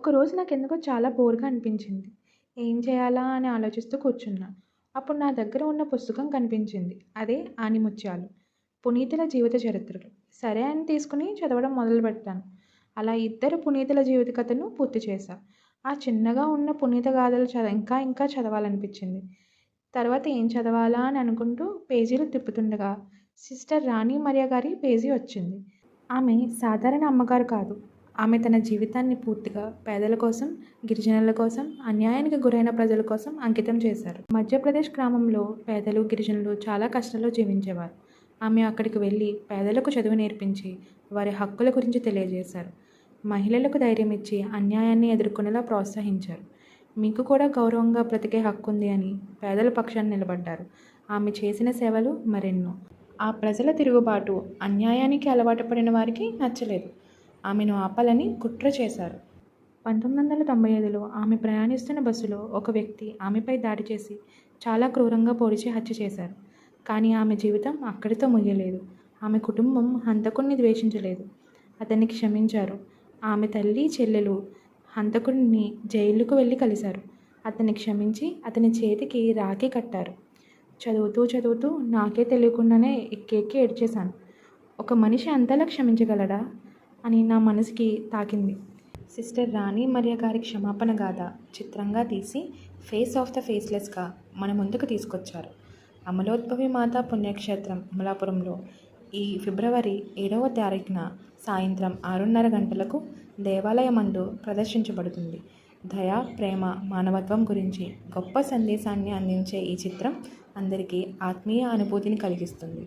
ఒకరోజు నాకెందుకో చాలా బోర్‌గా అనిపించింది. ఏం చేయాలా అని ఆలోచిస్తూ కూర్చున్నా. అప్పుడు నా దగ్గర ఉన్న పుస్తకం కనిపించింది. అదే 'ఆణిముత్యాలు' పునీతుల జీవిత చరిత్రలు. సరే అని తీసుకుని చదవడం మొదలుపెట్టాను. అలా ఇద్దరు పునీతుల జీవిత కథను పూర్తి చేశా. ఆ చిన్నగా ఉన్న పునీత గాథలు ఇంకా ఇంకా చదవాలనిపించింది. తర్వాత ఏం చదవాలా అని అనుకుంటూ పేజీలు తిప్పుతుండగా సిస్టర్ రాణి మరియ గారి పేజీ వచ్చింది. ఆమె సాధారణ అమ్మగారు కాదు. ఆమె తన జీవితాన్ని పూర్తిగా పేదల కోసం, గిరిజనుల కోసం, అన్యాయానికి గురైన ప్రజల కోసం అంకితం చేశారు. మధ్యప్రదేశ్ గ్రామంలో పేదలు, గిరిజనులు చాలా కష్టాల్లో జీవించేవారు. ఆమె అక్కడికి వెళ్ళి పేదలకు చదువు నేర్పించి వారి హక్కుల గురించి తెలియజేశారు. మహిళలకు ధైర్యం ఇచ్చి అన్యాయాన్ని ఎదుర్కొనేలా ప్రోత్సహించారు. మీకు కూడా గౌరవంగా బ్రతికే హక్కుంది అని పేదల పక్షాన నిలబడ్డారు. ఆమె చేసిన సేవలు మరెన్నో. ఆ ప్రజల తిరుగుబాటు అన్యాయానికి అలవాటు పడిన వారికి నచ్చలేదు. ఆమెను ఆపాలని కుట్ర చేశారు. 1995లో ఆమె ప్రయాణిస్తున్న బస్సులో ఒక వ్యక్తి ఆమెపై దాడి చేసి చాలా క్రూరంగా పొడిచి హత్య చేశారు. కానీ ఆమె జీవితం అక్కడితో ముగియలేదు. ఆమె కుటుంబం హంతకుడిని ద్వేషించలేదు. అతన్ని క్షమించారు. ఆమె తల్లి, చెల్లెలు హంతకుడిని జైలుకు వెళ్ళి కలిశారు. అతన్ని క్షమించి అతని చేతికి రాఖీ కట్టారు. చదువుతూ నాకే తెలియకుండానే ఎక్కి ఏడ్చేశాను. ఒక మనిషి అంతలా క్షమించగలడా అని నా మనసుకి తాకింది. సిస్టర్ రాణి మరియ గారి క్షమాపణ గాథ చిత్రంగా తీసి ఫేస్ ఆఫ్ ద ఫేస్లెస్గా మన ముందుకు తీసుకొచ్చారు. అమలోద్భవి మాత పుణ్యక్షేత్రం అమలాపురంలో ఈ ఫిబ్రవరి 7వ తారీఖున సాయంత్రం 6:30 గంటలకు దేవాలయమందు ప్రదర్శించబడుతుంది. దయ, ప్రేమ, మానవత్వం గురించి గొప్ప సందేశాన్ని అందించే ఈ చిత్రం అందరికీ ఆత్మీయ అనుభూతిని కలిగిస్తుంది.